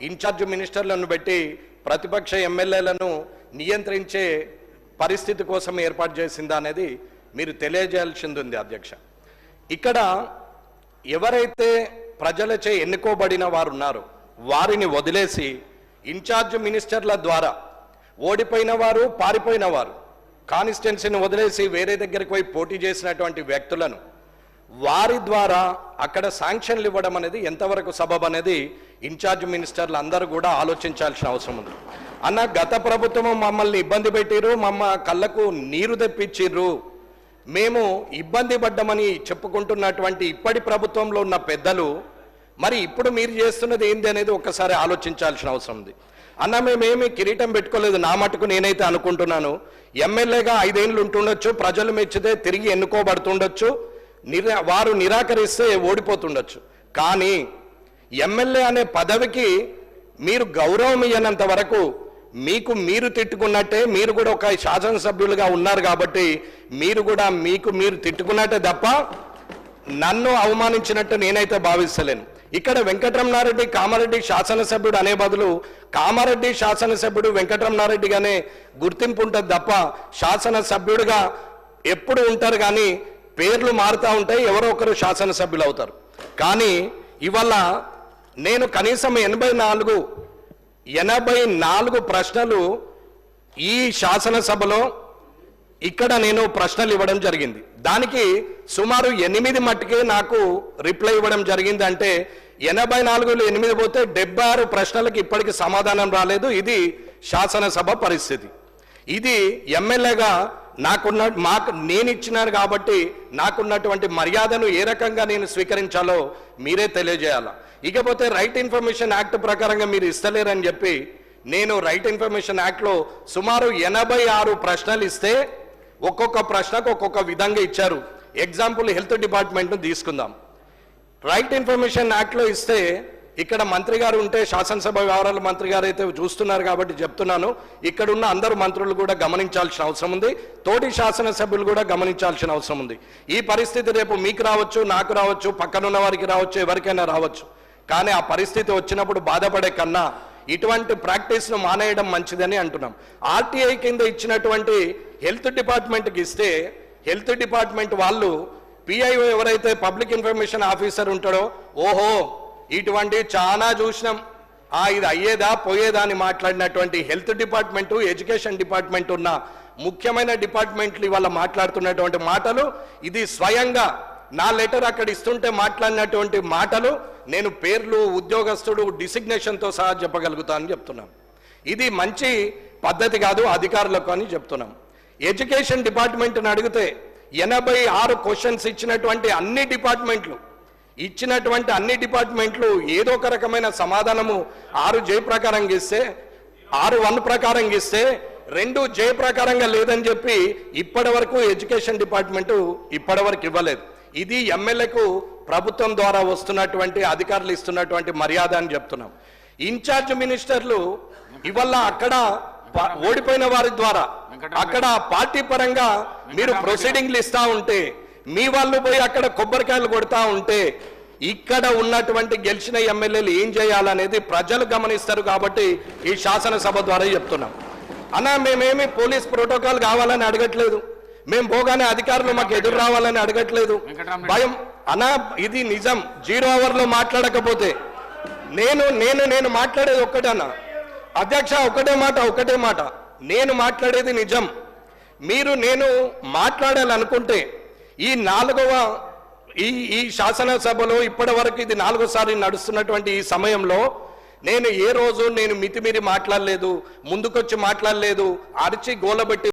Incharge మినిస్టర్లను పెట్టి ప్రతిపక్ష ఎమ్మెల్యేలను నియంత్రించే పరిస్థితి కోసం ఏర్పాటు చేసిందా అనేది మీరు తెలియజేయాల్సింది ఉంది అధ్యక్ష. ఇక్కడ ఎవరైతే ప్రజలచే ఎన్నుకోబడిన వారు ఉన్నారో వారిని వదిలేసి ఇన్ఛార్జ్ మినిస్టర్ల ద్వారా ఓడిపోయిన వారు, పారిపోయిన వారు, కాన్స్టిట్యున్సీని వదిలేసి వేరే దగ్గరికి పోయి పోటీ చేసినటువంటి వ్యక్తులను వారి ద్వారా అక్కడ శాంక్షన్లు ఇవ్వడం అనేది ఎంతవరకు సబబ్ అనేది ఇన్ఛార్జ్ మినిస్టర్లు అందరూ కూడా ఆలోచించాల్సిన అవసరం ఉంది. అన్న, గత ప్రభుత్వం మమ్మల్ని ఇబ్బంది పెట్టిరు, మమ్మ కళ్ళకు నీరు తెప్పించిర్రు, మేము ఇబ్బంది పడ్డామని చెప్పుకుంటున్నటువంటి ఇప్పటి ప్రభుత్వంలో ఉన్న పెద్దలు మరి ఇప్పుడు మీరు చేస్తున్నది ఏంది అనేది ఒక్కసారి ఆలోచించాల్సిన అవసరం ఉంది. అన్న, మేమేమి కిరీటం పెట్టుకోలేదు. నా మటుకు నేనైతే అనుకుంటున్నాను, ఎమ్మెల్యేగా 5 ఏళ్ళు ఉంటుండొచ్చు, ప్రజలు మెచ్చితే తిరిగి ఎన్నుకోబడుతుండొచ్చు, వారు నిరాకరిస్తే ఓడిపోతుండొచ్చు. కానీ ఎమ్మెల్యే అనే పదవికి మీరు గౌరవం ఇయ్యనంత వరకు మీకు మీరు తిట్టుకున్నట్టే, మీరు కూడా ఒక శాసనసభ్యులుగా ఉన్నారు కాబట్టి మీరు కూడా మీరు తిట్టుకున్నట్టే తప్ప నన్ను అవమానించినట్టు నేనైతే భావిస్తలేను. ఇక్కడ వెంకటరమణారెడ్డి కామారెడ్డి శాసనసభ్యుడు అనే బదులు కామారెడ్డి శాసనసభ్యుడు వెంకటరమణారెడ్డిగానే గుర్తింపు ఉంటుంది తప్ప శాసనసభ్యుడిగా ఎప్పుడు ఉంటారు, కానీ పేర్లు మారుతూ ఉంటాయి, ఎవరో ఒకరు శాసనసభ్యులు అవుతారు. కానీ ఇవాళ నేను కనీసం 84 ప్రశ్నలు ఈ శాసనసభలో ఇక్కడ నేను ప్రశ్నలు ఇవ్వడం జరిగింది. దానికి సుమారు 8 మట్టుకే నాకు రిప్లై ఇవ్వడం జరిగింది. అంటే 84లో 8 పోతే 76 ప్రశ్నలకు ఇప్పటికి సమాధానం రాలేదు. ఇది శాసనసభ పరిస్థితి. ఇది ఎమ్మెల్యేగా నేను ఇచ్చినాను కాబట్టి నాకున్నటువంటి మర్యాదను ఏ రకంగా నేను స్వీకరించాలో మీరే తెలియజేయాలా. ఇకపోతే రైట్ ఇన్ఫర్మేషన్ యాక్ట్ ప్రకారంగా మీరు ఇస్తలేరని చెప్పి నేను రైట్ ఇన్ఫర్మేషన్ యాక్ట్లో సుమారు 86 ప్రశ్నలు ఇస్తే ఒక్కొక్క ప్రశ్నకు ఒక్కొక్క విధంగా ఇచ్చారు. ఎగ్జాంపుల్ హెల్త్ డిపార్ట్మెంట్ను తీసుకుందాం. రైట్ ఇన్ఫర్మేషన్ యాక్ట్లో ఇస్తే ఇక్కడ మంత్రి గారు ఉంటే, శాసనసభ వ్యవహారాల మంత్రి గారు అయితే చూస్తున్నారు కాబట్టి చెప్తున్నాను, ఇక్కడున్న అందరు మంత్రులు కూడా గమనించాల్సిన అవసరం ఉంది, తోటి శాసనసభ్యులు కూడా గమనించాల్సిన అవసరం ఉంది. ఈ పరిస్థితి రేపు మీకు రావచ్చు, నాకు రావచ్చు, పక్కనున్న వారికి రావచ్చు, ఎవరికైనా రావచ్చు. కానీ ఆ పరిస్థితి వచ్చినప్పుడు బాధపడే కన్నా ఇటువంటి ప్రాక్టీస్ను మానేయడం మంచిదని అంటున్నాం. ఆర్టీఐ కింద ఇచ్చినటువంటి హెల్త్ డిపార్ట్మెంట్కి ఇస్తే హెల్త్ డిపార్ట్మెంట్ వాళ్ళు పిఐఓ ఎవరైతే పబ్లిక్ ఇన్ఫర్మేషన్ ఆఫీసర్ ఉంటాడో, ఓహో ఇటువంటి చాలా చూసినాం, ఇది అయ్యేదా పోయేదా అని మాట్లాడినటువంటి హెల్త్ డిపార్ట్మెంటు, ఎడ్యుకేషన్ డిపార్ట్మెంట్ ఉన్న ముఖ్యమైన డిపార్ట్మెంట్లు ఇవాళ మాట్లాడుతున్నటువంటి మాటలు, ఇది స్వయంగా నా లెటర్ అక్కడ ఇస్తుంటే మాట్లాడినటువంటి మాటలు నేను పేర్లు, ఉద్యోగస్తుడు, డిసిగ్నేషన్తో సహా చెప్పగలుగుతానని చెప్తున్నాం. ఇది మంచి పద్ధతి కాదు అధికారులకు అని చెప్తున్నాం. ఎడ్యుకేషన్ డిపార్ట్మెంట్ని అడిగితే 86 క్వశ్చన్స్ ఇచ్చినటువంటి అన్ని డిపార్ట్మెంట్లు ఏదో ఒక రకమైన సమాధానము 6 జే ప్రకారంగా ఇస్తే, 6(1) ప్రకారంగా ఇస్తే 2 జే ప్రకారంగా లేదని చెప్పి ఇప్పటి వరకు ఎడ్యుకేషన్ డిపార్ట్మెంటు ఇప్పటివరకు ఇవ్వలేదు. ఇది ఎమ్మెల్యేకు ప్రభుత్వం ద్వారా వస్తున్నటువంటి అధికారులు ఇస్తున్నటువంటి మర్యాద అని చెప్తున్నాం. ఇన్ఛార్జ్ మినిస్టర్లు ఇవల్ల అక్కడ ఓడిపోయిన వారి ద్వారా అక్కడ పార్టీ పరంగా మీరు ప్రొసీడింగ్లు ఇస్తా ఉంటే, మీ వాళ్ళు పోయి అక్కడ కొబ్బరికాయలు కొడతా ఉంటే, ఇక్కడ ఉన్నటువంటి గెలిచిన ఎమ్మెల్యేలు ఏం చేయాలనేది ప్రజలు గమనిస్తారు. కాబట్టి ఈ శాసనసభ ద్వారా చెప్తున్నాం. అన్న, మేమేమి పోలీస్ ప్రోటోకాల్ కావాలని అడగట్లేదు, మేము పోగానే అధికారులు మాకు ఎదురు రావాలని అడగట్లేదు. భయం అన్న, ఇది నిజం. 0 అవర్లో మాట్లాడకపోతే నేను మాట్లాడేది ఒక్కటే అన్న అధ్యక్ష, ఒకటే మాట నేను మాట్లాడేది నిజం. నేను మాట్లాడాలనుకుంటే ఈ 4వ ఈ శాసనసభలో ఇప్పటి వరకు ఇది 4వసారి నడుస్తున్నటువంటి ఈ సమయంలో నేను ఏ రోజు మితిమీరి మాట్లాడలేదు, ముందుకొచ్చి మాట్లాడలేదు, అరిచి గోలబెట్టి